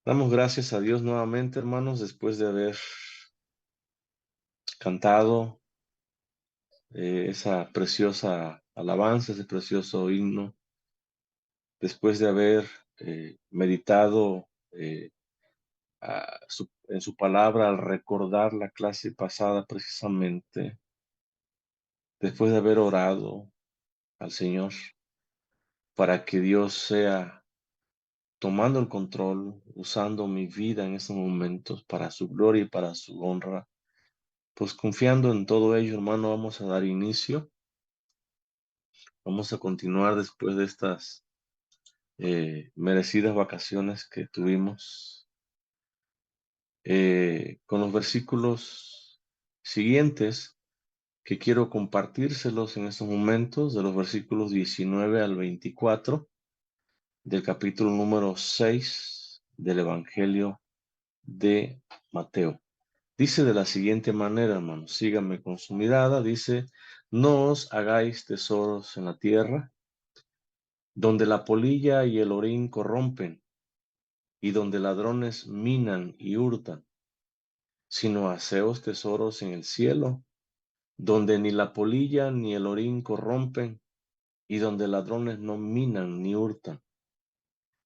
Damos gracias a Dios nuevamente, hermanos, después de haber cantado esa preciosa alabanza, ese precioso himno, después de haber meditado en su palabra al recordar la clase pasada precisamente, después de haber orado al Señor para que Dios sea tomando el control, usando mi vida en estos momentos para su gloria y para su honra. Pues confiando en todo ello, hermano, vamos a dar inicio. Vamos a continuar después de estas merecidas vacaciones que tuvimos con los versículos siguientes que quiero compartírselos en estos momentos, de los versículos 19 al 24 del capítulo número 6 del Evangelio de Mateo. Dice de la siguiente manera, hermanos, síganme con su mirada, dice: no os hagáis tesoros en la tierra, donde la polilla y el orín corrompen, y donde ladrones minan y hurtan, sino haceos tesoros en el cielo, donde ni la polilla ni el orín corrompen, y donde ladrones no minan ni hurtan.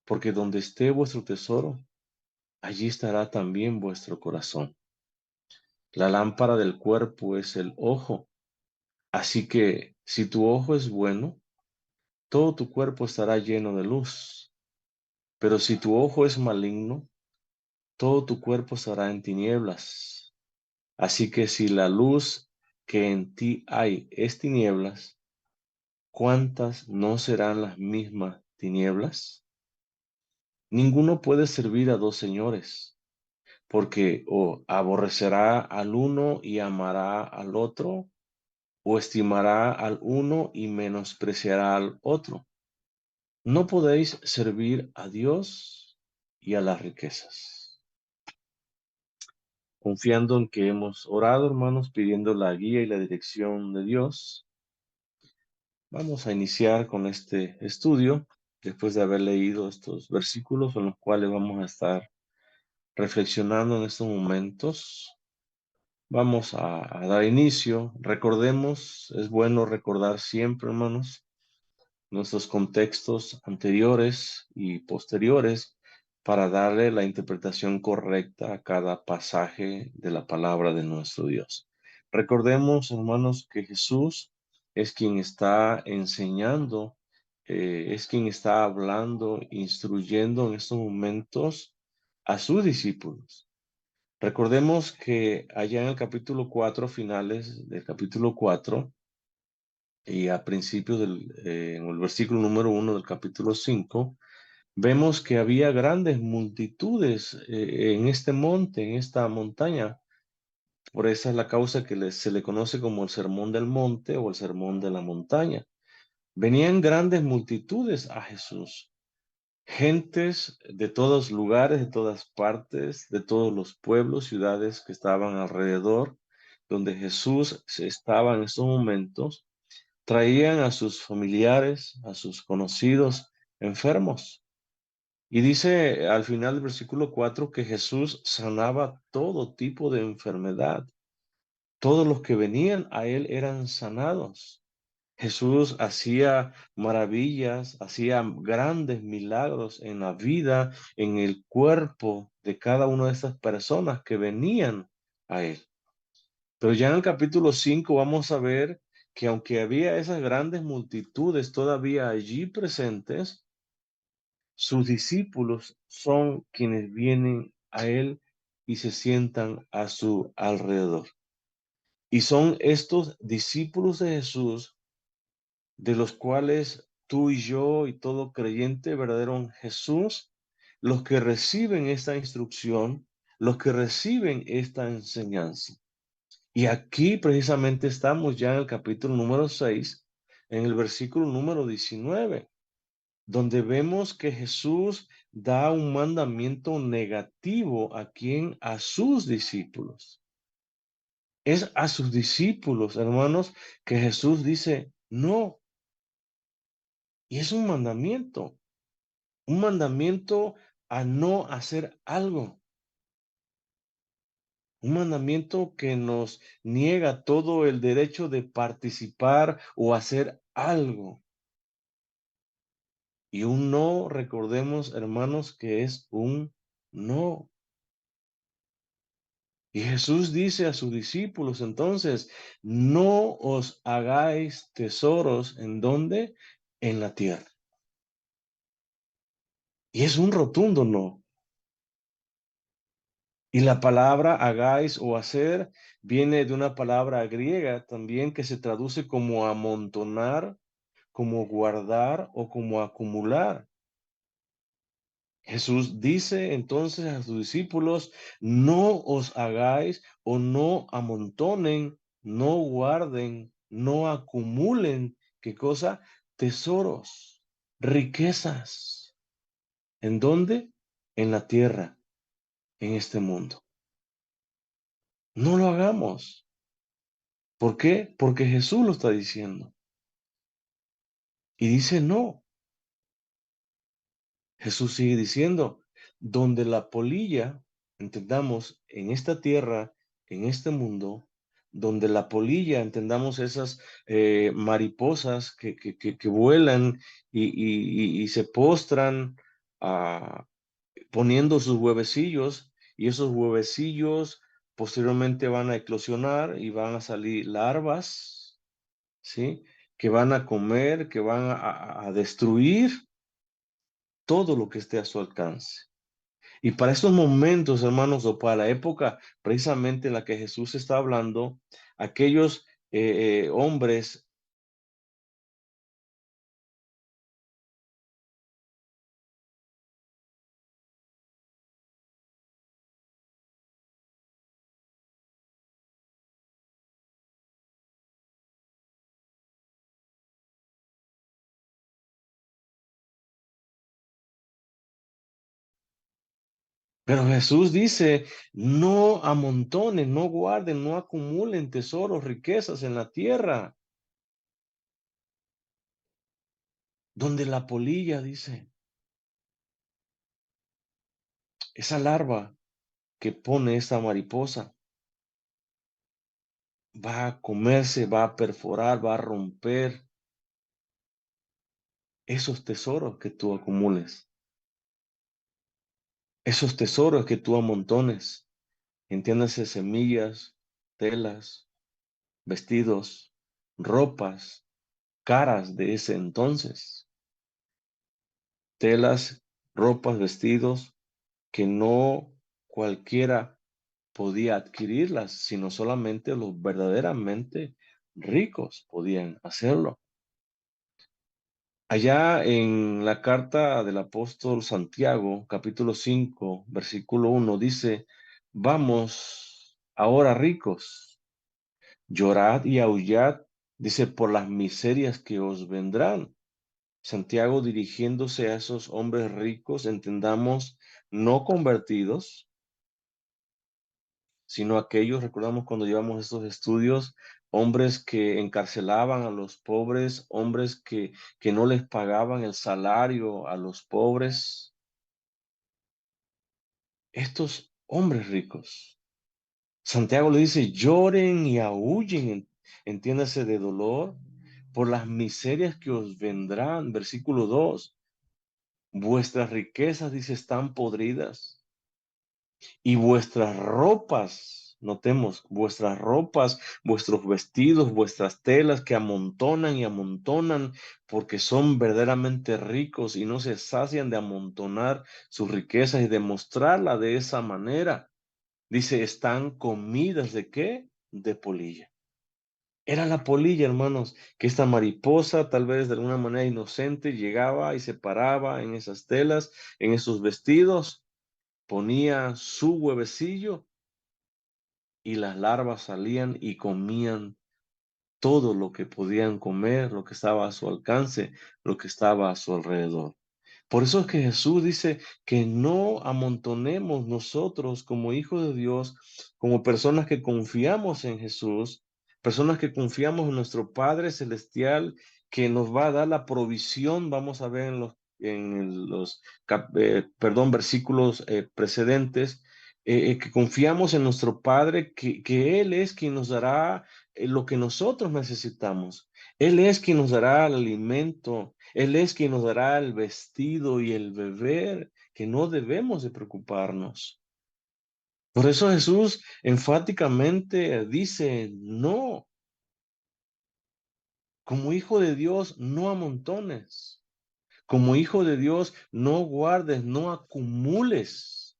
Porque donde esté vuestro tesoro, allí estará también vuestro corazón. La lámpara del cuerpo es el ojo. Así que si tu ojo es bueno, todo tu cuerpo estará lleno de luz. Pero si tu ojo es maligno, todo tu cuerpo estará en tinieblas. Así que si la luz que en ti hay es tinieblas, ¿cuántas no serán las mismas tinieblas? Ninguno puede servir a dos señores, porque o aborrecerá al uno y amará al otro, o estimará al uno y menospreciará al otro. No podéis servir a Dios y a las riquezas. Confiando en que hemos orado, hermanos, pidiendo la guía y la dirección de Dios, vamos a iniciar con este estudio, después de haber leído estos versículos en los cuales vamos a estar reflexionando en estos momentos. Vamos a dar inicio. Recordemos, es bueno recordar siempre, hermanos, nuestros contextos anteriores y posteriores para darle la interpretación correcta a cada pasaje de la palabra de nuestro Dios. Recordemos, hermanos, que Jesús es quien está enseñando, es quien está hablando, instruyendo en estos momentos a sus discípulos. Recordemos que allá en el capítulo 4, finales del capítulo 4, y a principios en el versículo número 1 del capítulo 5, vemos que había grandes multitudes en este monte, en esta montaña. Por esa es la causa que se le conoce como el sermón del monte o el sermón de la montaña. Venían grandes multitudes a Jesús, gentes de todos lugares, de todas partes, de todos los pueblos, ciudades que estaban alrededor, donde Jesús estaba en esos momentos. Traían a sus familiares, a sus conocidos enfermos. Y dice al final del versículo 4 que Jesús sanaba todo tipo de enfermedad. Todos los que venían a él eran sanados. Jesús hacía maravillas, hacía grandes milagros en la vida, en el cuerpo de cada una de estas personas que venían a él. Pero ya en el capítulo 5 vamos a ver que aunque había esas grandes multitudes todavía allí presentes, sus discípulos son quienes vienen a él y se sientan a su alrededor. Y son estos discípulos de Jesús de los cuales tú y yo y todo creyente verdadero en Jesús, los que reciben esta instrucción, los que reciben esta enseñanza. Y aquí precisamente estamos ya en el capítulo número 6, en el versículo número 19, donde vemos que Jesús da un mandamiento negativo a quien, a sus discípulos. Es a sus discípulos, hermanos, que Jesús dice no. Y es un mandamiento a no hacer algo. Un mandamiento que nos niega todo el derecho de participar o hacer algo. Y un no, recordemos, hermanos, que es un no. Y Jesús dice a sus discípulos entonces, no os hagáis tesoros en donde, en la tierra. Y es un rotundo no. Y la palabra hagáis o hacer viene de una palabra griega también que se traduce como amontonar, como guardar o como acumular. Jesús dice entonces a sus discípulos, no os hagáis o no amontonen, no guarden, no acumulen, ¿qué cosa? Tesoros, riquezas. ¿En dónde? En la tierra, en este mundo. No lo hagamos. ¿Por qué? Porque Jesús lo está diciendo. Y dice no. Jesús sigue diciendo, donde la polilla, entendamos, en esta tierra, en este mundo, donde la polilla, entendamos esas mariposas que vuelan y se postran poniendo sus huevecillos, y esos huevecillos posteriormente van a eclosionar y van a salir larvas, ¿sí? Que van a comer, que van a destruir todo lo que esté a su alcance. Y para estos momentos, hermanos, o para la época precisamente en la que Jesús está hablando, aquellos hombres. Pero Jesús dice, no amontonen, no guarden, no acumulen tesoros, riquezas en la tierra, donde la polilla, dice, esa larva que pone esta mariposa, va a comerse, va a perforar, va a romper esos tesoros que tú acumules, esos tesoros que tú amontones, entiéndase, semillas, telas, vestidos, ropas, caras de ese entonces, telas, ropas, vestidos que no cualquiera podía adquirirlas, sino solamente los verdaderamente ricos podían hacerlo. Allá en la carta del apóstol Santiago, capítulo 5, versículo 1, dice, vamos ahora ricos, llorad y aullad, dice, por las miserias que os vendrán. Santiago dirigiéndose a esos hombres ricos, entendamos, no convertidos, sino aquellos, recordamos cuando llevamos estos estudios, hombres que encarcelaban a los pobres, hombres que no les pagaban el salario a los pobres. Estos hombres ricos. Santiago le dice, lloren y aúllen, entiéndase de dolor, por las miserias que os vendrán. Versículo 2. Vuestras riquezas, dice, están podridas y vuestras ropas, notemos, vuestras ropas, vuestros vestidos, vuestras telas que amontonan y amontonan porque son verdaderamente ricos y no se sacian de amontonar sus riquezas y de mostrarla de esa manera. Dice, están comidas ¿de qué? De polilla. Era la polilla, hermanos, que esta mariposa, tal vez de alguna manera inocente, llegaba y se paraba en esas telas, en esos vestidos, ponía su huevecillo y las larvas salían y comían todo lo que podían comer, lo que estaba a su alcance, lo que estaba a su alrededor. Por eso es que Jesús dice que no amontonemos nosotros como hijos de Dios, como personas que confiamos en Jesús, personas que confiamos en nuestro Padre Celestial, que nos va a dar la provisión, vamos a ver en los versículos precedentes, que confiamos en nuestro Padre, que Él es quien nos dará lo que nosotros necesitamos. Él es quien nos dará el alimento, Él es quien nos dará el vestido y el beber, que no debemos de preocuparnos. Por eso Jesús enfáticamente dice, no, como hijo de Dios, no amontones. Como hijo de Dios, no guardes, no acumules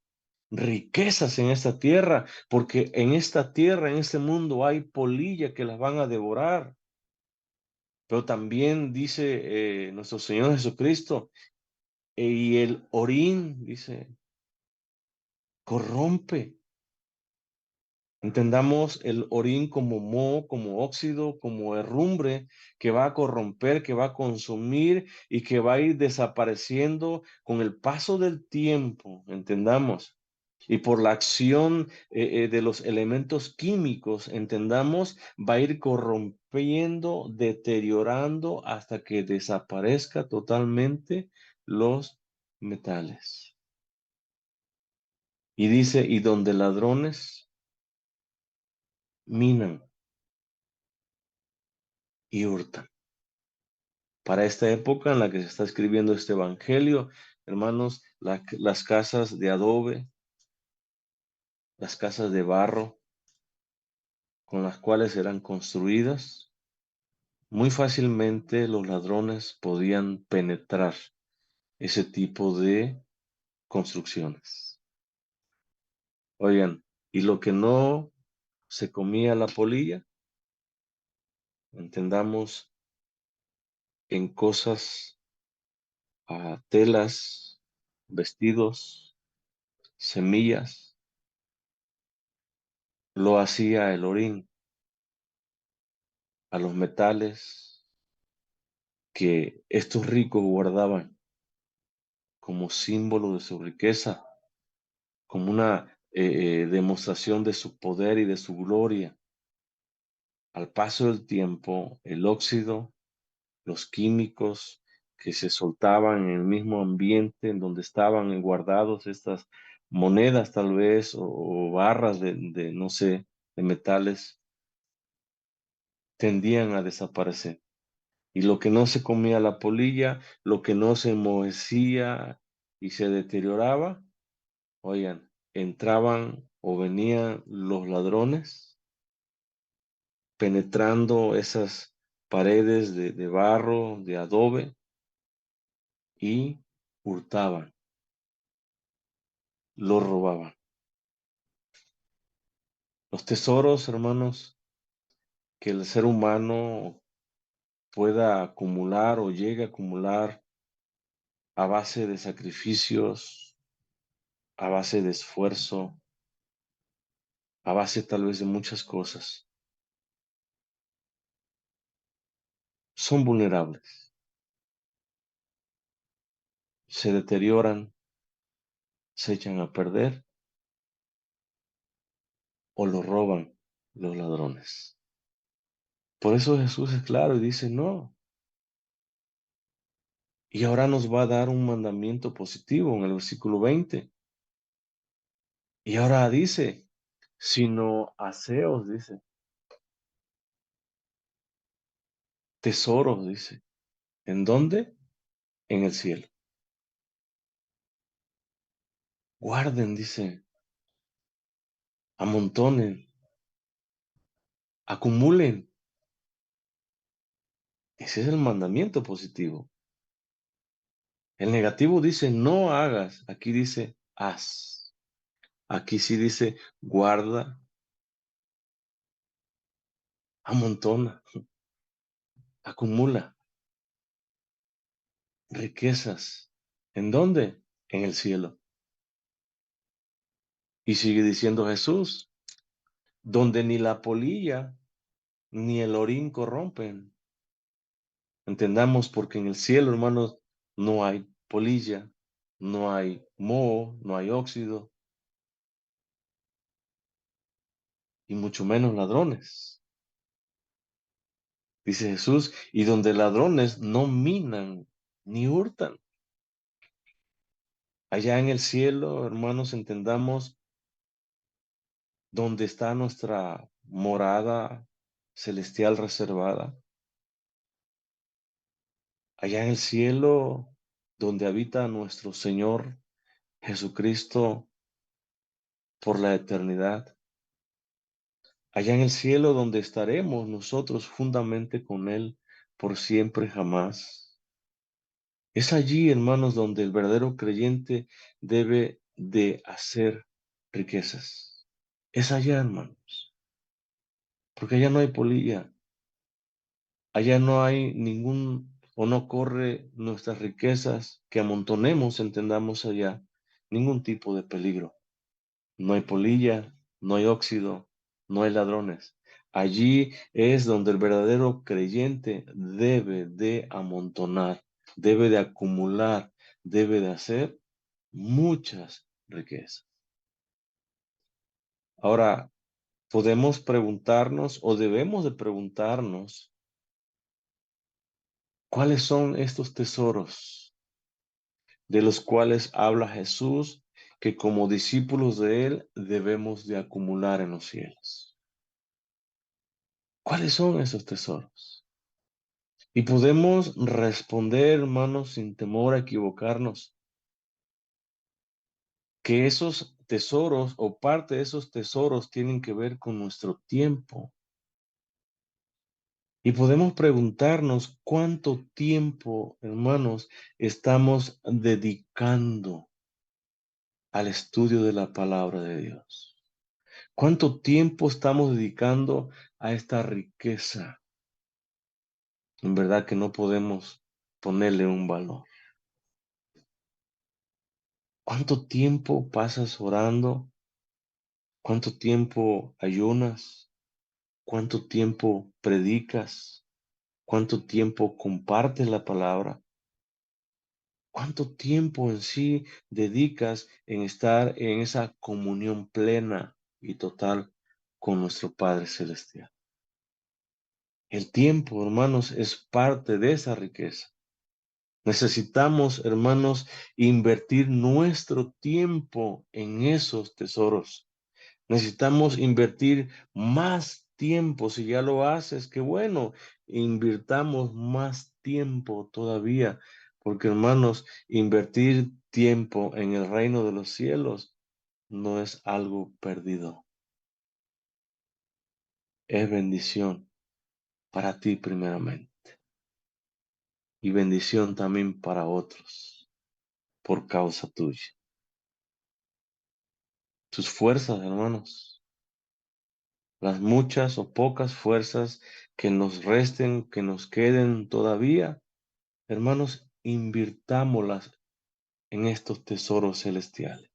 riquezas en esta tierra, porque en esta tierra, en este mundo, hay polilla que las van a devorar. Pero también dice nuestro Señor Jesucristo, y el orín, dice, corrompe. Entendamos el orín como moho, como óxido, como herrumbre que va a corromper, que va a consumir y que va a ir desapareciendo con el paso del tiempo. Entendamos. Y por la acción de los elementos químicos, entendamos, va a ir corrompiendo, deteriorando hasta que desaparezca totalmente los metales. Y dice, y donde ladrones minan y hurtan. Para esta época en la que se está escribiendo este evangelio, hermanos, las casas de adobe, las casas de barro con las cuales eran construidas, muy fácilmente los ladrones podían penetrar ese tipo de construcciones. Oigan, y lo que no se comía la polilla, entendamos en cosas, telas, vestidos, semillas, lo hacía el orín, a los metales que estos ricos guardaban como símbolo de su riqueza, como una demostración de su poder y de su gloria. Al paso del tiempo, el óxido, los químicos que se soltaban en el mismo ambiente en donde estaban guardados estas monedas tal vez o barras de no sé, de metales, tendían a desaparecer. Y lo que no se comía la polilla, lo que no se enmohecía y se deterioraba, oigan, entraban o venían los ladrones penetrando esas paredes de barro, de adobe, y hurtaban, lo robaban. Los tesoros, hermanos, que el ser humano pueda acumular o llegue a acumular a base de sacrificios, a base de esfuerzo, a base tal vez de muchas cosas, son vulnerables, se deterioran, se echan a perder o lo roban los ladrones. Por eso Jesús es claro y dice, no. Y ahora nos va a dar un mandamiento positivo en el versículo 20. Y ahora dice, sino aseos, dice, tesoros, dice. ¿En dónde? En el cielo. Guarden, dice, amontonen, acumulen. Ese es el mandamiento positivo. El negativo dice, no hagas. Aquí dice, haz. Aquí sí dice, guarda, amontona, acumula riquezas. ¿En dónde? En el cielo. Y sigue diciendo Jesús, donde ni la polilla ni el orín corrompen. Entendamos porque en el cielo, hermanos, no hay polilla, no hay moho, no hay óxido y mucho menos ladrones. Dice Jesús, y donde ladrones no minan ni hurtan. Allá en el cielo, hermanos, entendamos dónde está nuestra morada celestial reservada. Allá en el cielo, donde habita nuestro Señor Jesucristo por la eternidad. Allá en el cielo, donde estaremos nosotros juntamente con Él por siempre jamás. Es allí, hermanos, donde el verdadero creyente debe de hacer riquezas. Es allá, hermanos, porque allá no hay polilla, allá no hay ningún o no corre nuestras riquezas que amontonemos, entendamos allá, ningún tipo de peligro. No hay polilla, no hay óxido, no hay ladrones. Allí es donde el verdadero creyente debe de amontonar, debe de acumular, debe de hacer muchas riquezas. Ahora, podemos preguntarnos o debemos de preguntarnos, ¿cuáles son estos tesoros de los cuales habla Jesús que como discípulos de Él debemos de acumular en los cielos? ¿Cuáles son esos tesoros? Y podemos responder, hermanos, sin temor a equivocarnos, que esos tesoros o parte de esos tesoros tienen que ver con nuestro tiempo. Y podemos preguntarnos cuánto tiempo, hermanos, estamos dedicando al estudio de la palabra de Dios. ¿Cuánto tiempo estamos dedicando a esta riqueza? En verdad que no podemos ponerle un valor. ¿Cuánto tiempo pasas orando? ¿Cuánto tiempo ayunas? ¿Cuánto tiempo predicas? ¿Cuánto tiempo compartes la palabra? ¿Cuánto tiempo en sí dedicas en estar en esa comunión plena y total con nuestro Padre Celestial? El tiempo, hermanos, es parte de esa riqueza. Necesitamos, hermanos, invertir nuestro tiempo en esos tesoros. Necesitamos invertir más tiempo. Si ya lo haces, qué bueno, invirtamos más tiempo todavía. Porque, hermanos, invertir tiempo en el reino de los cielos no es algo perdido. Es bendición para ti primeramente y bendición también para otros por causa tuya. Tus fuerzas, hermanos, las muchas o pocas fuerzas que nos resten, que nos queden todavía, hermanos, invirtámoslas en estos tesoros celestiales.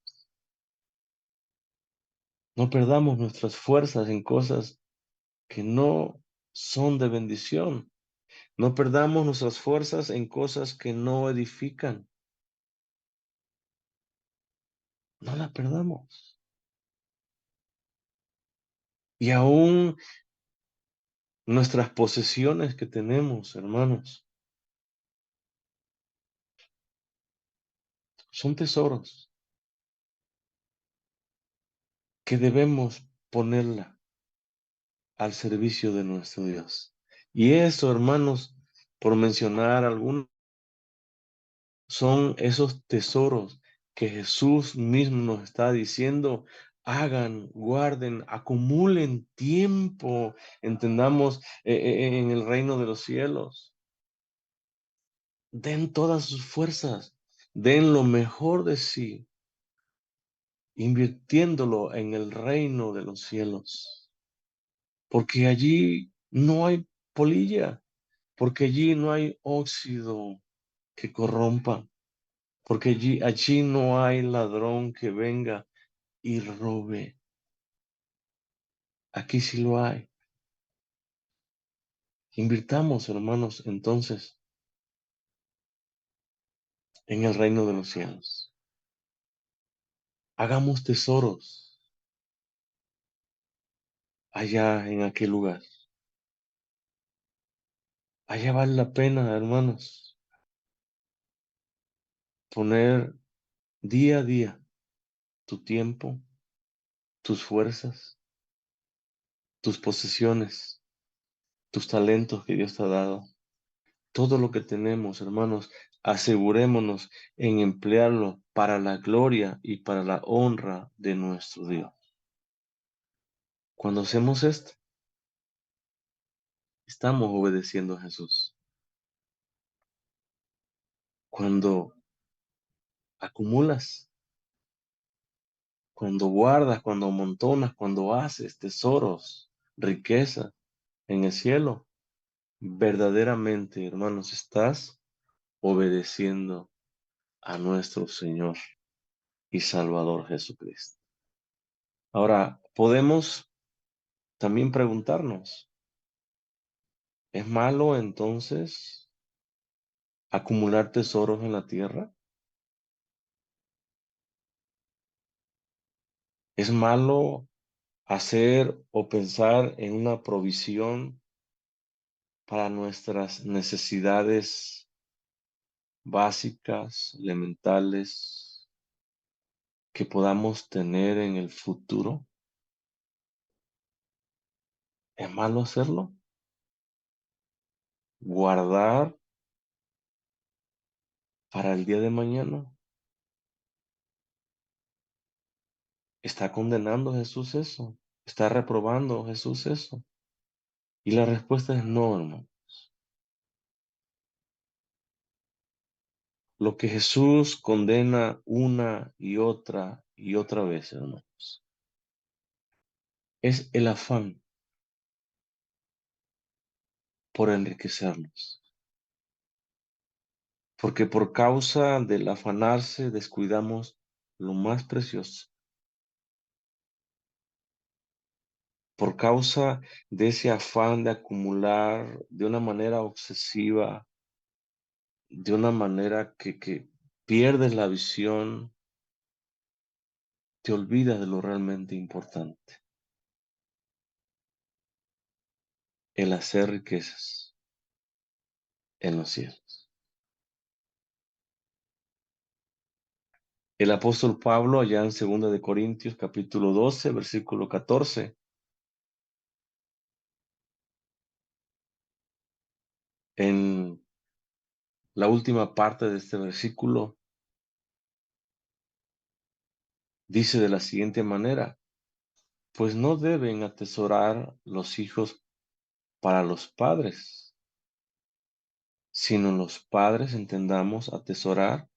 No perdamos nuestras fuerzas en cosas que no son de bendición. No perdamos nuestras fuerzas en cosas que no edifican. No la perdamos. Y aún nuestras posesiones que tenemos, hermanos, son tesoros que debemos ponerla al servicio de nuestro Dios. Y eso, hermanos, por mencionar algunos, son esos tesoros que Jesús mismo nos está diciendo, hagan, guarden, acumulen tiempo, entendamos, en el reino de los cielos. Den todas sus fuerzas, den lo mejor de sí, invirtiéndolo en el reino de los cielos, porque allí no hay polilla, porque allí no hay óxido que corrompa, porque allí no hay ladrón que venga y robe. Aquí sí lo hay. Invirtamos, hermanos, entonces, en el reino de los cielos. Hagamos tesoros allá en aquel lugar. Allá vale la pena, hermanos, poner día a día, tu tiempo, tus fuerzas, tus posesiones, tus talentos que Dios te ha dado. Todo lo que tenemos, hermanos, asegurémonos en emplearlo para la gloria y para la honra de nuestro Dios. Cuando hacemos esto, estamos obedeciendo a Jesús. Cuando acumulas, cuando guardas, cuando amontonas, cuando haces tesoros, riqueza en el cielo, verdaderamente, hermanos, estás obedeciendo a nuestro Señor y Salvador Jesucristo. Ahora, podemos también preguntarnos, ¿es malo entonces acumular tesoros en la tierra? ¿Es malo hacer o pensar en una provisión para nuestras necesidades básicas, elementales, que podamos tener en el futuro? ¿Es malo hacerlo? ¿Guardar para el día de mañana? ¿Está condenando Jesús eso? ¿Está reprobando Jesús eso? Y la respuesta es no, hermano. Lo que Jesús condena una y otra vez, hermanos, es el afán por enriquecernos. Porque por causa del afanarse descuidamos lo más precioso. Por causa de ese afán de acumular de una manera obsesiva, de una manera que pierdes la visión, te olvidas de lo realmente importante, el hacer riquezas en los cielos. El apóstol Pablo, allá en 2 de Corintios, capítulo 12, versículo 14, en la última parte de este versículo, dice de la siguiente manera: pues no deben atesorar los hijos para los padres, sino los padres, entendamos, atesorar,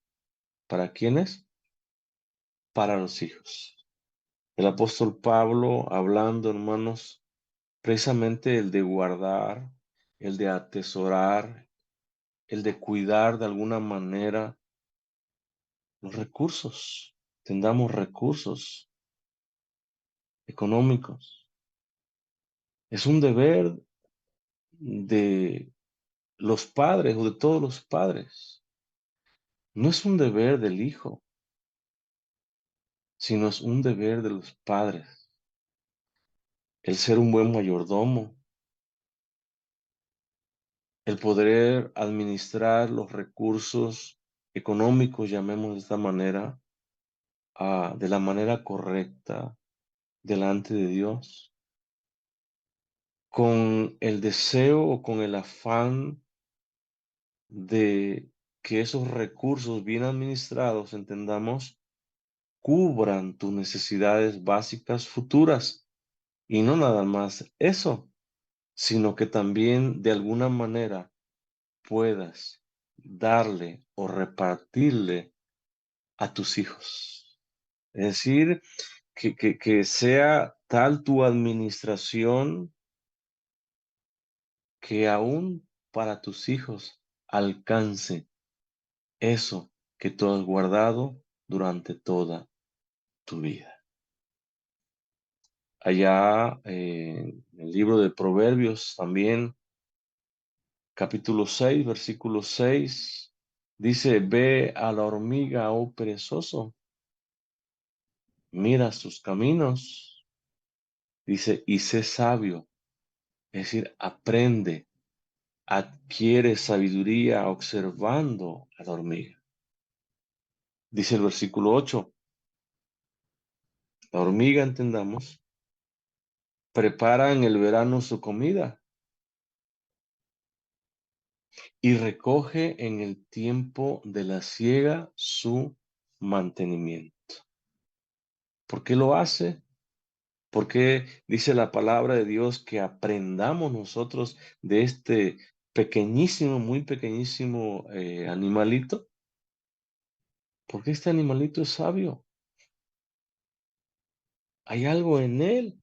¿para quiénes? Para los hijos. El apóstol Pablo, hablando, hermanos, precisamente el de guardar, el de atesorar, el de cuidar de alguna manera los recursos, tengamos recursos económicos. Es un deber de los padres o de todos los padres. No es un deber del hijo, sino es un deber de los padres. El ser un buen mayordomo, el poder administrar los recursos económicos, llamemos de esta manera, de la manera correcta delante de Dios, con el deseo o con el afán de que esos recursos bien administrados, entendamos, cubran tus necesidades básicas futuras. Y no nada más eso, sino que también de alguna manera puedas darle o repartirle a tus hijos. Es decir, que sea tal tu administración que aún para tus hijos alcance eso que tú has guardado durante toda tu vida. Allá en el libro de Proverbios también, capítulo 6, versículo 6, dice: ve a la hormiga, oh perezoso, mira sus caminos, dice, y sé sabio, es decir, aprende, adquiere sabiduría observando a la hormiga. Dice el versículo 8, la hormiga, entendamos, prepara en el verano su comida y recoge en el tiempo de la siega su mantenimiento. ¿Por qué lo hace? Porque dice la palabra de Dios que aprendamos nosotros de este pequeñísimo, muy pequeñísimo animalito. Porque este animalito es sabio. Hay algo en él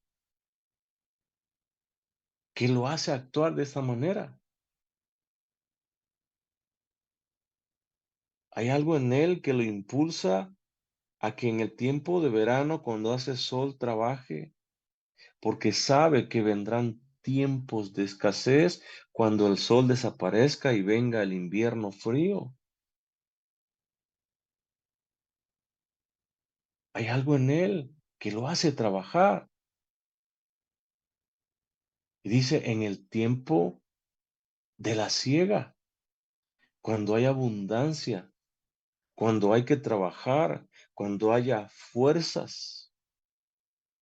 que lo hace actuar de esta manera. Hay algo en él que lo impulsa a que en el tiempo de verano, cuando hace sol, trabaje, porque sabe que vendrán tiempos de escasez cuando el sol desaparezca y venga el invierno frío. Hay algo en él que lo hace trabajar. Y dice, en el tiempo de la siega, cuando hay abundancia, cuando hay que trabajar, cuando haya fuerzas,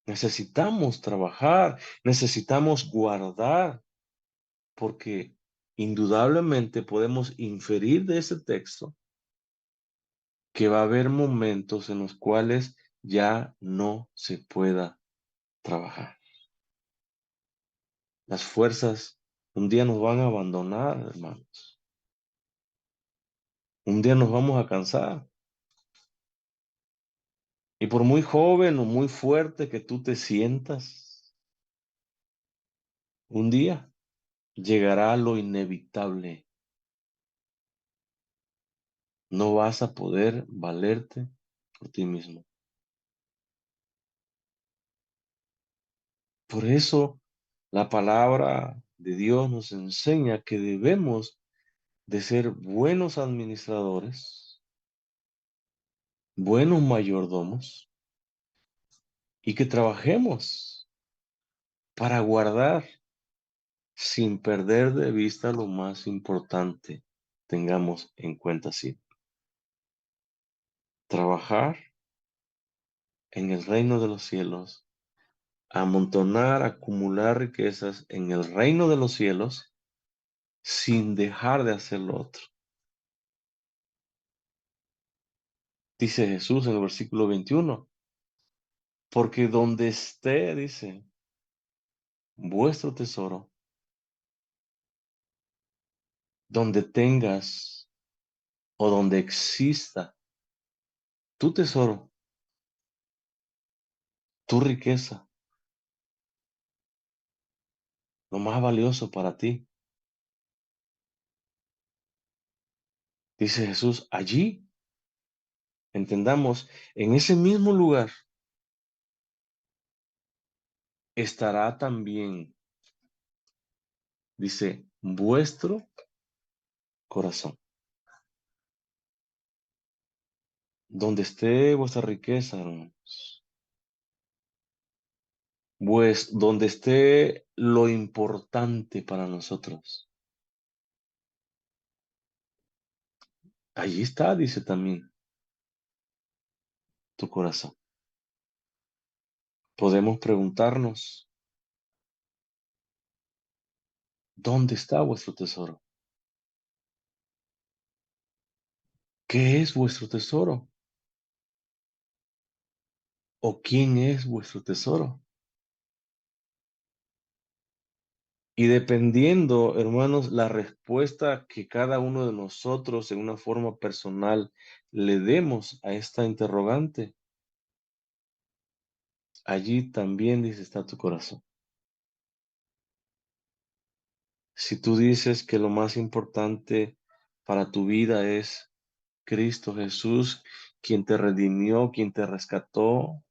necesitamos trabajar, necesitamos guardar, porque indudablemente podemos inferir de ese texto que va a haber momentos en los cuales ya no se pueda trabajar. Las fuerzas un día nos van a abandonar, hermanos. Un día nos vamos a cansar. Y por muy joven o muy fuerte que tú te sientas, un día llegará lo inevitable. No vas a poder valerte por ti mismo. Por eso la palabra de Dios nos enseña que debemos de ser buenos administradores, buenos mayordomos y que trabajemos para guardar sin perder de vista lo más importante. Tengamos en cuenta así. Trabajar en el reino de los cielos, amontonar, acumular riquezas en el reino de los cielos sin dejar de hacer lo otro. Dice Jesús en el versículo 21, porque donde esté, dice, vuestro tesoro, donde tengas o donde exista tu tesoro, tu riqueza, lo más valioso para ti, dice Jesús, allí, entendamos, en ese mismo lugar estará también, dice, vuestro corazón. Donde esté vuestra riqueza, hermanos, pues donde esté lo importante para nosotros, allí está, dice también, tu corazón. Podemos preguntarnos, ¿dónde está vuestro tesoro? ¿Qué es vuestro tesoro? ¿O quién es vuestro tesoro? Y dependiendo, hermanos, la respuesta que cada uno de nosotros en una forma personal le demos a esta interrogante, allí también dice está tu corazón. Si tú dices que lo más importante para tu vida es Cristo Jesús, quien te redimió, quien te rescató,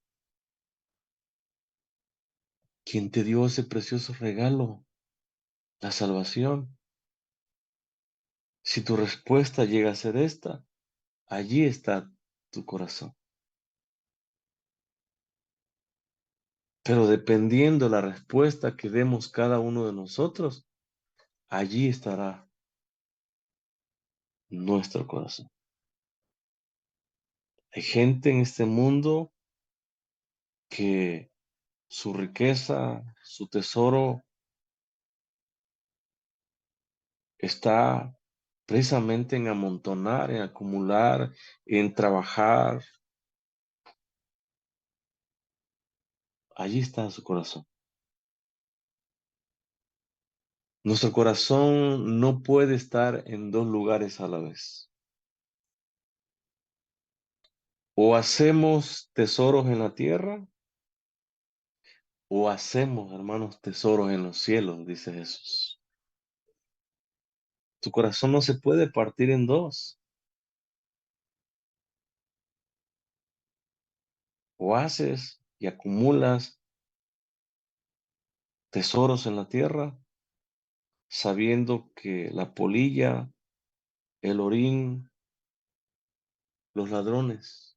quien te dio ese precioso regalo, la salvación. Si tu respuesta llega a ser esta, allí está tu corazón. Pero dependiendo la respuesta que demos cada uno de nosotros, allí estará nuestro corazón. Hay gente en este mundo que su riqueza, su tesoro está precisamente en amontonar, en acumular, en trabajar. Allí está su corazón. Nuestro corazón no puede estar en dos lugares a la vez. O hacemos tesoros en la tierra, o hacemos, hermanos, tesoros en los cielos, dice Jesús. Tu corazón no se puede partir en dos. O haces y acumulas tesoros en la tierra, sabiendo que la polilla, el orín, los ladrones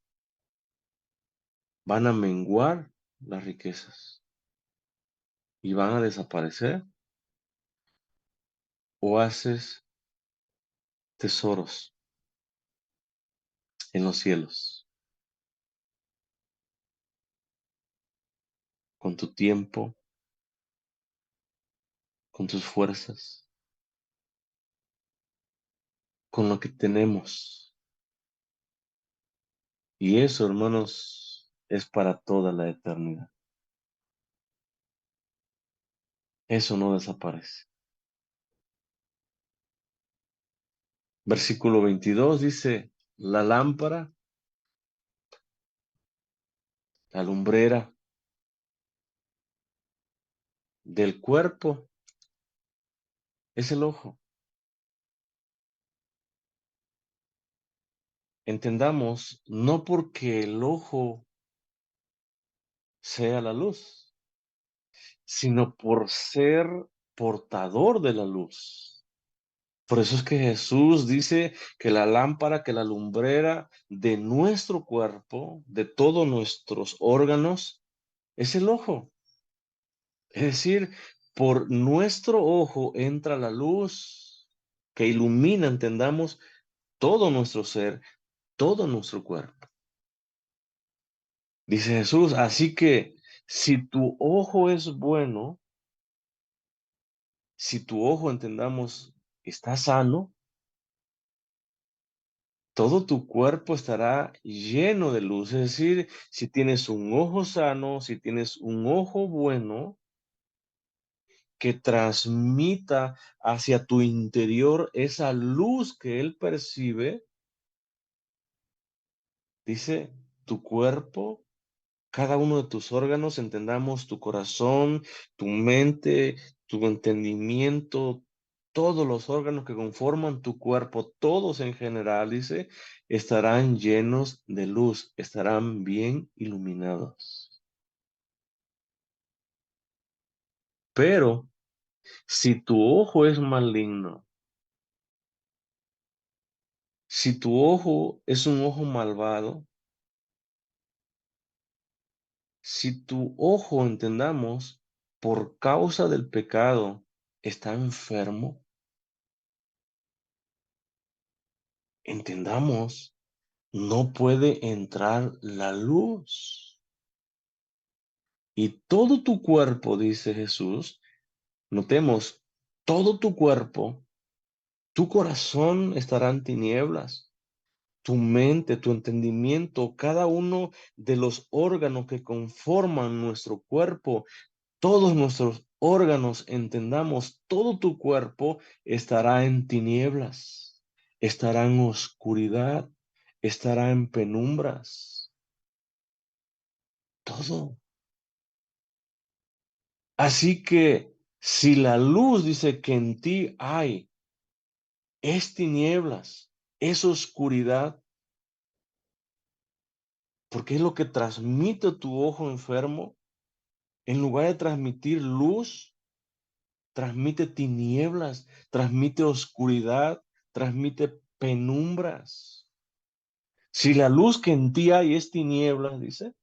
van a menguar las riquezas y van a desaparecer. O haces tesoros en los cielos con tu tiempo, con tus fuerzas, con lo que tenemos. Y eso, hermanos, es para toda la eternidad. Eso no desaparece. Versículo 22 dice, la lámpara, la lumbrera del cuerpo es el ojo. Entendamos, no porque el ojo sea la luz, sino por ser portador de la luz. Por eso es que Jesús dice que la lámpara, que la lumbrera de nuestro cuerpo, de todos nuestros órganos, es el ojo. Es decir, por nuestro ojo entra la luz que ilumina, entendamos, todo nuestro ser, todo nuestro cuerpo. Dice Jesús, así que si tu ojo es bueno, si tu ojo, entendamos, está sano, todo tu cuerpo estará lleno de luz. Es decir, si tienes un ojo sano, si tienes un ojo bueno, que transmita hacia tu interior esa luz que él percibe, dice, tu cuerpo, cada uno de tus órganos, entendamos tu corazón, tu mente, tu entendimiento, todos los órganos que conforman tu cuerpo, todos en general, dice, estarán llenos de luz, estarán bien iluminados. Pero si tu ojo es maligno, si tu ojo es un ojo malvado, si tu ojo, entendamos, por causa del pecado, está enfermo, entendamos, no puede entrar la luz. Y todo tu cuerpo, dice Jesús, notemos, todo tu cuerpo, tu corazón estará en tinieblas, tu mente, tu entendimiento, cada uno de los órganos que conforman nuestro cuerpo, todos nuestros órganos, entendamos, todo tu cuerpo estará en tinieblas, estará en oscuridad, estará en penumbras, todo. Así que si la luz dice que en ti hay, es tinieblas, es oscuridad, porque es lo que transmite tu ojo enfermo, en lugar de transmitir luz, transmite tinieblas, transmite oscuridad, transmite penumbras. Si la luz que en ti hay es tinieblas, dice,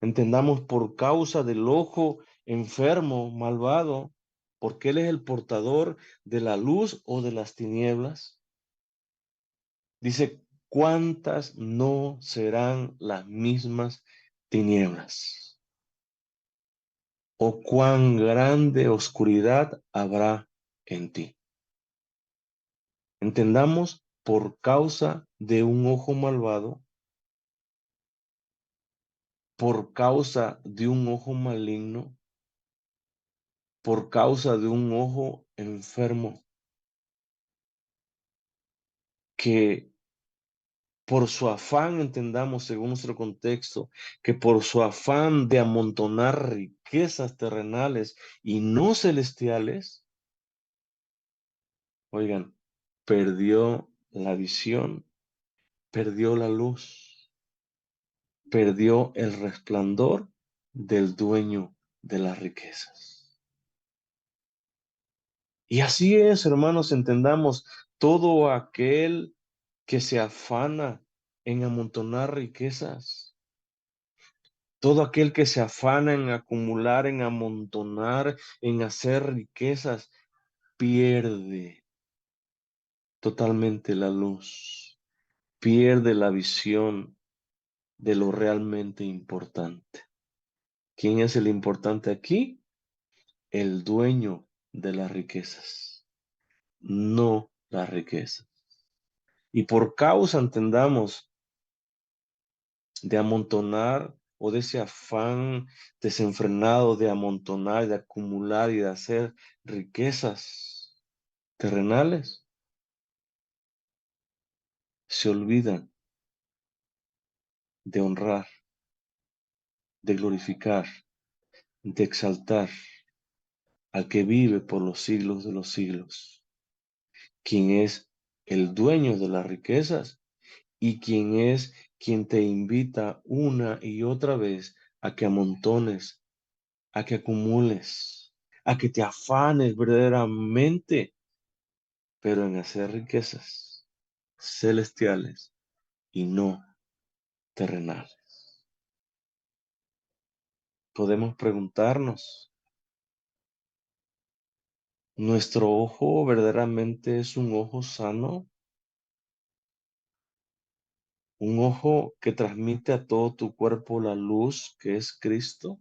entendamos por causa del ojo enfermo, malvado, porque él es el portador de la luz o de las tinieblas. Dice, ¿cuántas no serán las mismas tinieblas? ¿O cuán grande oscuridad habrá en ti? Entendamos, por causa de un ojo malvado, por causa de un ojo maligno, por causa de un ojo enfermo, que por su afán, entendamos según nuestro contexto, que por su afán de amontonar riquezas terrenales y no celestiales, oigan, perdió la visión, perdió la luz, perdió el resplandor del dueño de las riquezas. Y así es, hermanos, entendamos, todo aquel que se afana en amontonar riquezas, todo aquel que se afana en acumular, en amontonar, en hacer riquezas, pierde totalmente la luz, pierde la visión de lo realmente importante. ¿Quién es el importante aquí? El dueño de las riquezas, no la riqueza. Y por causa, entendamos, de amontonar o de ese afán desenfrenado de amontonar, de acumular y de hacer riquezas terrenales, se olvidan de honrar, de glorificar, de exaltar al que vive por los siglos de los siglos, quien es el dueño de las riquezas y quien es quien te invita una y otra vez a que amontones, a que acumules, a que te afanes verdaderamente, pero en hacer riquezas celestiales y no terrenales. Podemos preguntarnos, ¿nuestro ojo verdaderamente es un ojo sano? ¿Un ojo que transmite a todo tu cuerpo la luz que es Cristo?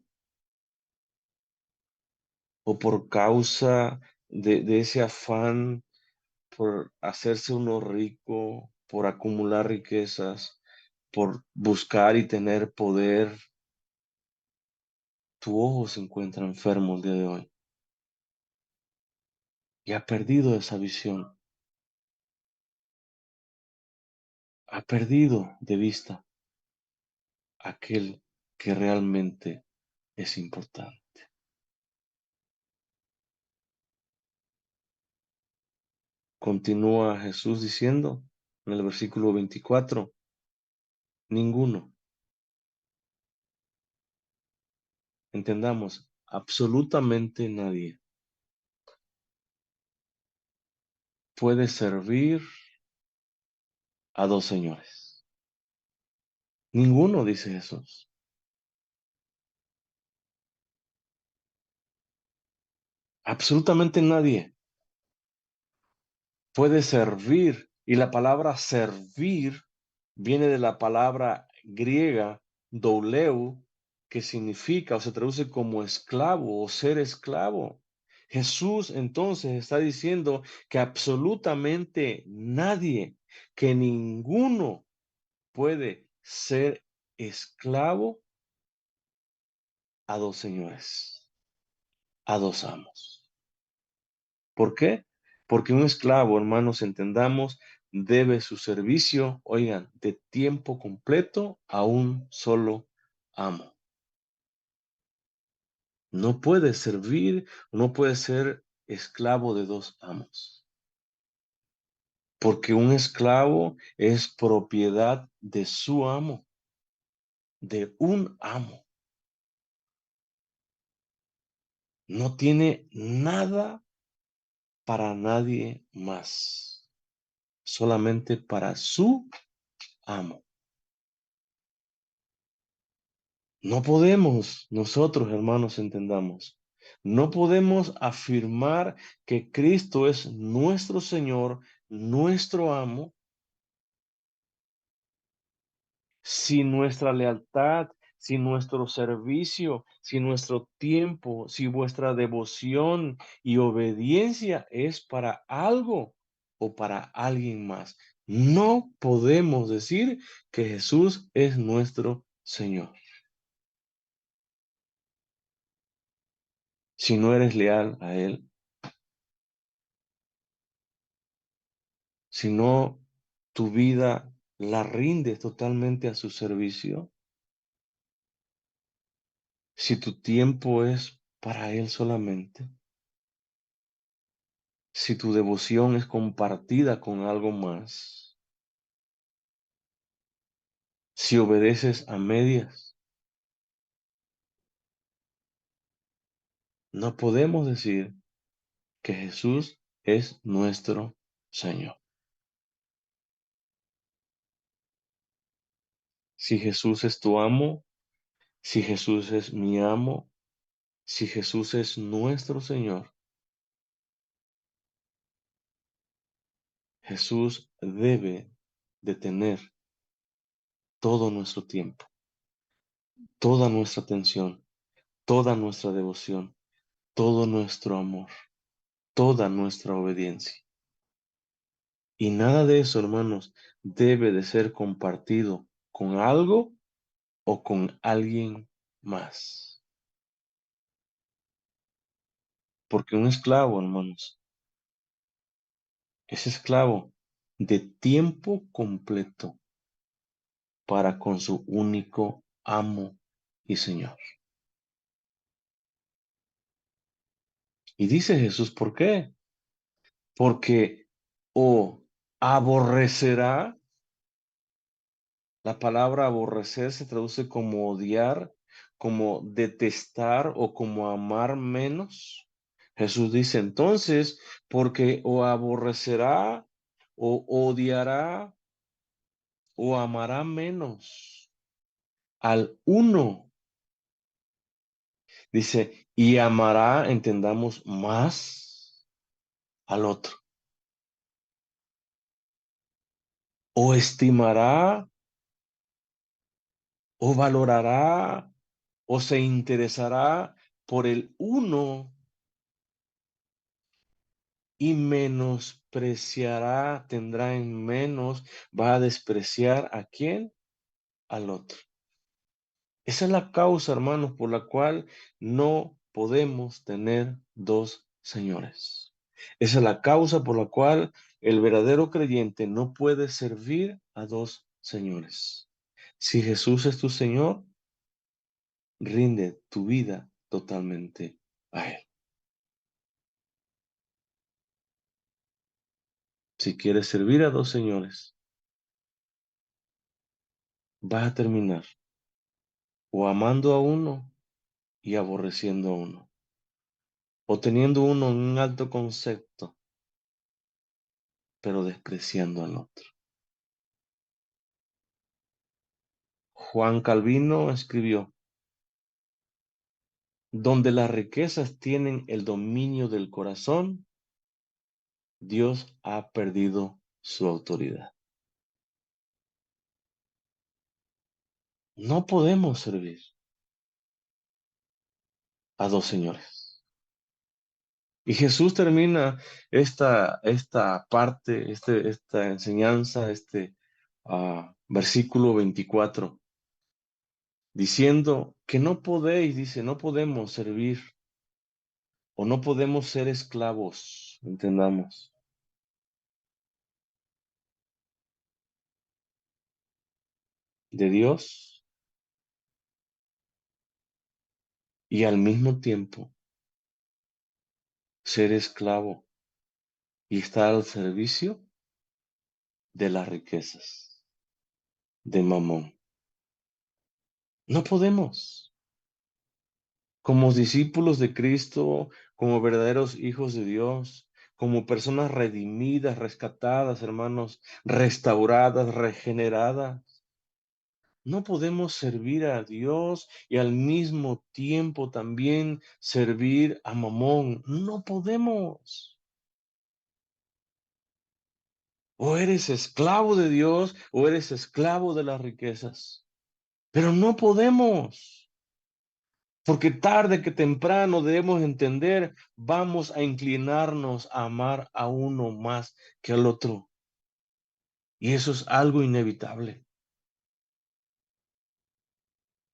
¿O por causa de ese afán por hacerse uno rico, por acumular riquezas, por buscar y tener poder, tu ojo se encuentra enfermo el día de hoy y ha perdido esa visión, ha perdido de vista aquel que realmente es importante? Continúa Jesús diciendo en el versículo 24, ninguno, entendamos, absolutamente nadie puede servir a dos señores. Ninguno, dice Jesús. Absolutamente nadie puede servir. Y la palabra servir viene de la palabra griega douleu, que significa o se traduce como esclavo o ser esclavo. Jesús entonces está diciendo que absolutamente nadie, que ninguno puede ser esclavo a dos señores, a dos amos. ¿Por qué? Porque un esclavo, hermanos, entendamos, debe su servicio, oigan, de tiempo completo a un solo amo. No puede servir, no puede ser esclavo de dos amos. Porque un esclavo es propiedad de su amo, de un amo. No tiene nada para nadie más, solamente para su amo. No podemos nosotros, hermanos, entendamos. No podemos afirmar que Cristo es nuestro Señor, nuestro amo, si nuestra lealtad, si nuestro servicio, si nuestro tiempo, si vuestra devoción y obediencia es para algo o para alguien más. No podemos decir que Jesús es nuestro Señor. Si no eres leal a Él, si no tu vida la rindes totalmente a su servicio, si tu tiempo es para Él solamente, si tu devoción es compartida con algo más, si obedeces a medias, no podemos decir que Jesús es nuestro Señor. Si Jesús es tu amo, si Jesús es mi amo, si Jesús es nuestro Señor, Jesús debe de tener todo nuestro tiempo, toda nuestra atención, toda nuestra devoción, todo nuestro amor, toda nuestra obediencia. Y nada de eso, hermanos, debe de ser compartido con algo o con alguien más. Porque un esclavo, hermanos, es esclavo de tiempo completo para con su único amo y Señor. Y dice Jesús, ¿por qué? Porque o aborrecerá. La palabra aborrecer se traduce como odiar, como detestar o como amar menos. Jesús dice entonces, porque o aborrecerá o odiará o amará menos al uno. Dice, y amará, entendamos, más al otro. O estimará o valorará o se interesará por el uno y menospreciará, tendrá en menos, va a despreciar ¿a quién? Al otro. Esa es la causa, hermanos, por la cual no podemos tener dos señores. Esa es la causa por la cual el verdadero creyente no puede servir a dos señores. Si Jesús es tu Señor, rinde tu vida totalmente a Él. Si quieres servir a dos señores, vas a terminar o amando a uno y aborreciendo a uno, o teniendo uno en un alto concepto, pero despreciando al otro. Juan Calvino escribió, donde las riquezas tienen el dominio del corazón, Dios ha perdido su autoridad. No podemos servir a dos señores. Y Jesús termina esta parte, esta enseñanza, versículo 24 diciendo que no podéis, dice, no podemos servir o no podemos ser esclavos, entendamos, de Dios y al mismo tiempo ser esclavo y estar al servicio de las riquezas, de Mamón. No podemos. Como discípulos de Cristo, como verdaderos hijos de Dios, como personas redimidas, rescatadas, hermanos, restauradas, regeneradas. No podemos servir a Dios y al mismo tiempo también servir a Mamón. No podemos. O eres esclavo de Dios o eres esclavo de las riquezas. Pero no podemos, porque tarde que temprano debemos entender, vamos a inclinarnos a amar a uno más que al otro. Y eso es algo inevitable.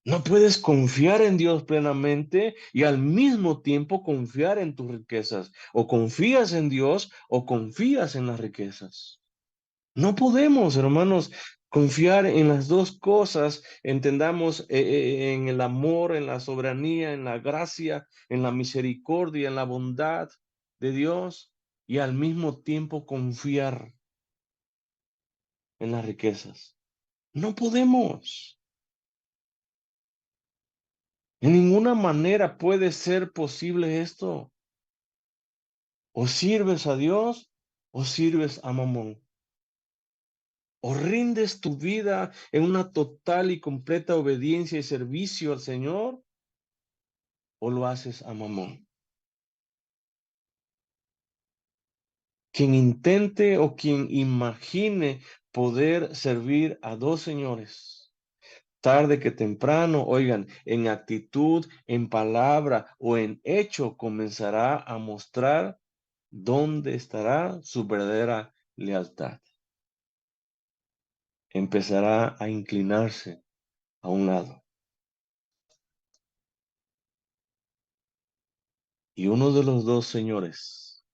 No puedes confiar en Dios plenamente y al mismo tiempo confiar en tus riquezas. O confías en Dios o confías en las riquezas. No podemos, hermanos, confiar en las dos cosas. Entendamos en el amor, en la soberanía, en la gracia, en la misericordia, en la bondad de Dios y al mismo tiempo confiar en las riquezas. No podemos. En ninguna manera puede ser posible esto. O sirves a Dios o sirves a Mamón. O rindes tu vida en una total y completa obediencia y servicio al Señor o lo haces a Mamón. Quien intente o quien imagine poder servir a dos señores, tarde que temprano, oigan, en actitud, en palabra o en hecho, comenzará a mostrar dónde estará su verdadera lealtad. Empezará a inclinarse a un lado. Y uno de los dos señores,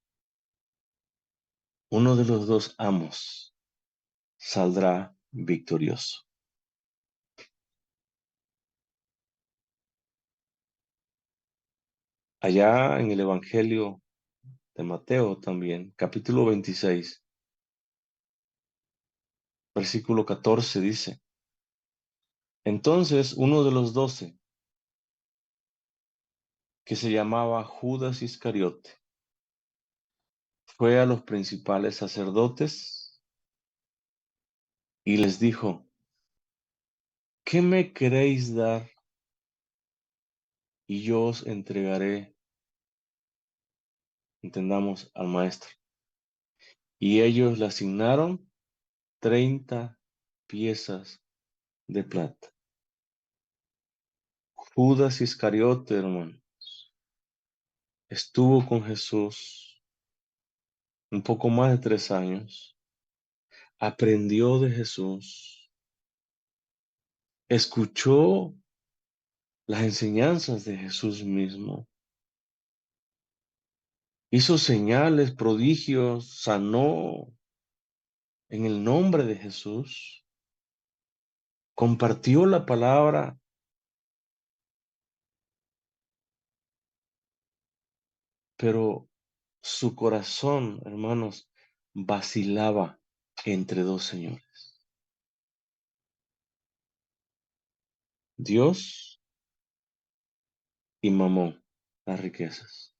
uno de los dos amos, saldrá victorioso. Allá en el Evangelio de Mateo también, capítulo 26, versículo 14 dice, entonces uno de los 12, que se llamaba Judas Iscariote, fue a los principales sacerdotes y les dijo, ¿qué me queréis dar? Y yo os entregaré, entendamos, al maestro. Y ellos le asignaron 30 piezas de plata. Judas Iscariote, hermano, estuvo con Jesús un poco más de 3 años, aprendió de Jesús, escuchó las enseñanzas de Jesús mismo, hizo señales, prodigios, sanó en el nombre de Jesús, compartió la palabra, pero su corazón, hermanos, vacilaba entre dos señores, Dios y Mamón, las riquezas.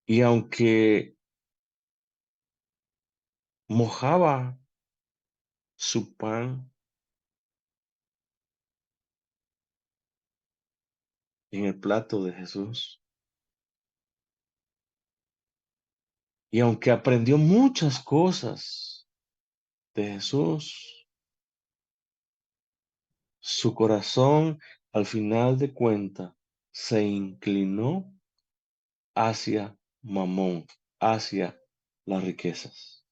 Y aunque mojaba su pan en el plato de Jesús, y aunque aprendió muchas cosas de Jesús, su corazón al final de cuentas se inclinó hacia Mamón, hacia las riquezas.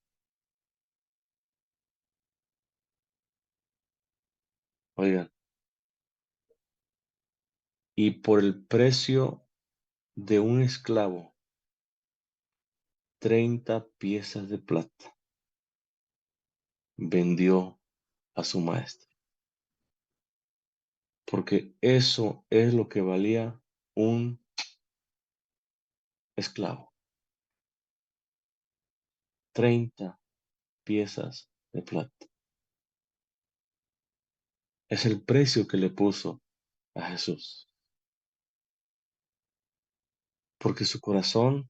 Oigan, y por el precio de un esclavo, 30 piezas de plata, vendió a su maestro. Porque eso es lo que valía un esclavo. 30 piezas de plata. Es el precio que le puso a Jesús. Porque su corazón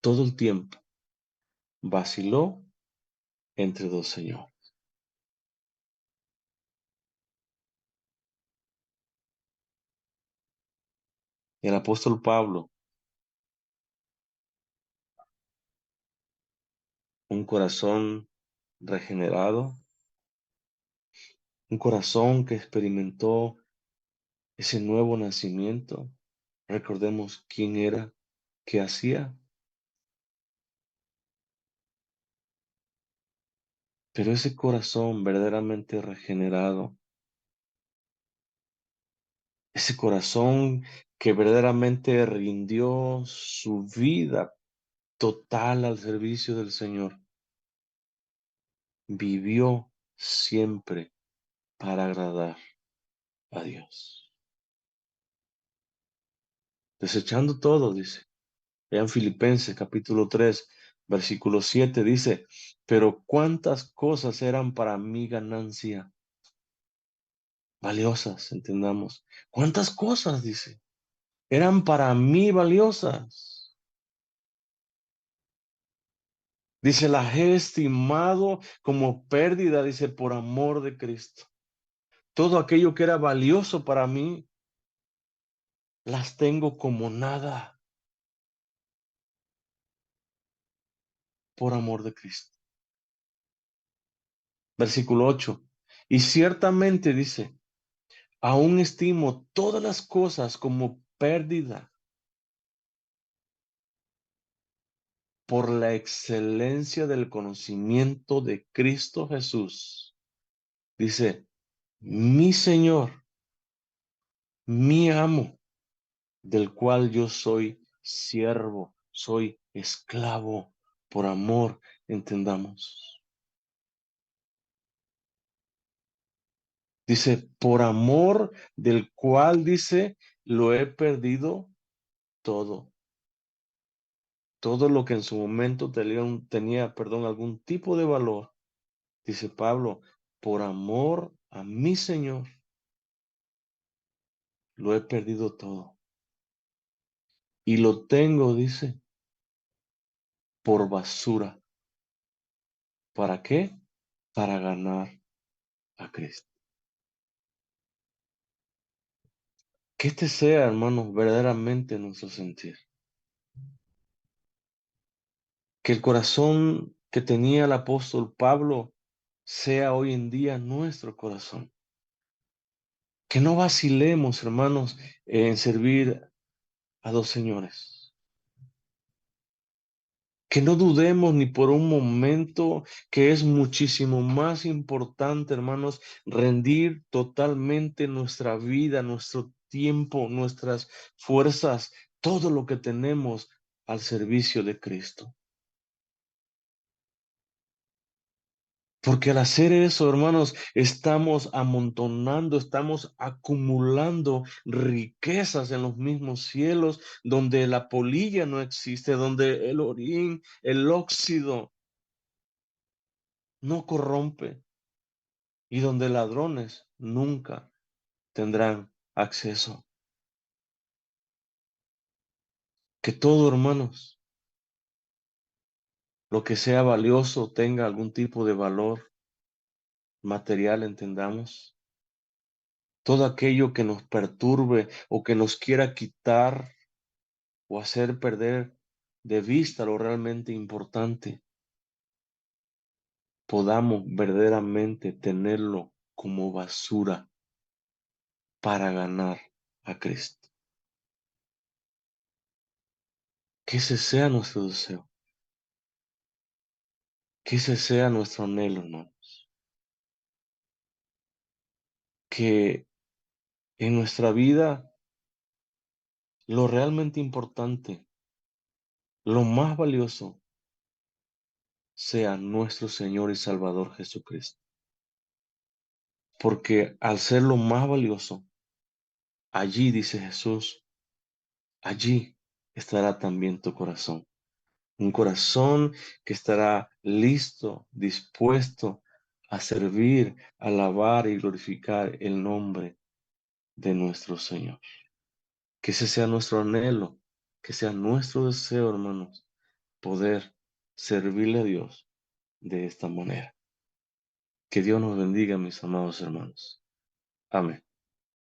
todo el tiempo vaciló entre dos señores. El apóstol Pablo un corazón regenerado, un corazón que experimentó ese nuevo nacimiento. Recordemos quién era, qué hacía, pero ese corazón verdaderamente regenerado, ese corazón que verdaderamente rindió su vida total al servicio del Señor, vivió siempre para agradar a Dios. Desechando todo, dice. Vean Filipenses capítulo 3, versículo 7, dice, pero cuántas cosas eran para mí ganancia, valiosas, entendamos. ¿Cuántas cosas, dice? Eran para mí valiosas. Dice, las he estimado como pérdida, dice, por amor de Cristo. Todo aquello que era valioso para mí, las tengo como nada por amor de Cristo. Versículo 8. Y ciertamente dice, aún estimo todas las cosas como pérdida por la excelencia del conocimiento de Cristo Jesús. Dice, mi Señor, mi amo, del cual yo soy siervo, soy esclavo por amor, entendamos. Dice, por amor del cual, dice, lo he perdido todo. Todo lo que en su momento tenía, perdón, algún tipo de valor. Dice Pablo, por amor a mi Señor, lo he perdido todo. Y lo tengo, dice, por basura. ¿Para qué? Para ganar a Cristo. Que este sea, hermanos, verdaderamente nuestro sentir. Que el corazón que tenía el apóstol Pablo sea hoy en día nuestro corazón. Que no vacilemos, hermanos, en servir a dos señores. Que no dudemos ni por un momento que es muchísimo más importante, hermanos, rendir totalmente nuestra vida, nuestro tiempo, nuestras fuerzas, todo lo que tenemos al servicio de Cristo. Porque al hacer eso, hermanos, estamos amontonando, estamos acumulando riquezas en los mismos cielos, donde la polilla no existe, donde el orín, el óxido no corrompe y donde ladrones nunca tendrán acceso. Que todo, hermanos, lo que sea valioso tenga algún tipo de valor material, entendamos. Todo aquello que nos perturbe o que nos quiera quitar o hacer perder de vista lo realmente importante, podamos verdaderamente tenerlo como basura para ganar a Cristo. Que ese sea nuestro deseo, que ese sea nuestro anhelo, hermanos. Que en nuestra vida lo realmente importante, lo más valioso, sea nuestro Señor y Salvador Jesucristo. Porque al ser lo más valioso, allí, dice Jesús, allí estará también tu corazón. Un corazón que estará listo, dispuesto a servir, alabar y glorificar el nombre de nuestro Señor. Que ese sea nuestro anhelo, que sea nuestro deseo, hermanos, poder servirle a Dios de esta manera. Que Dios nos bendiga, mis amados hermanos. Amén.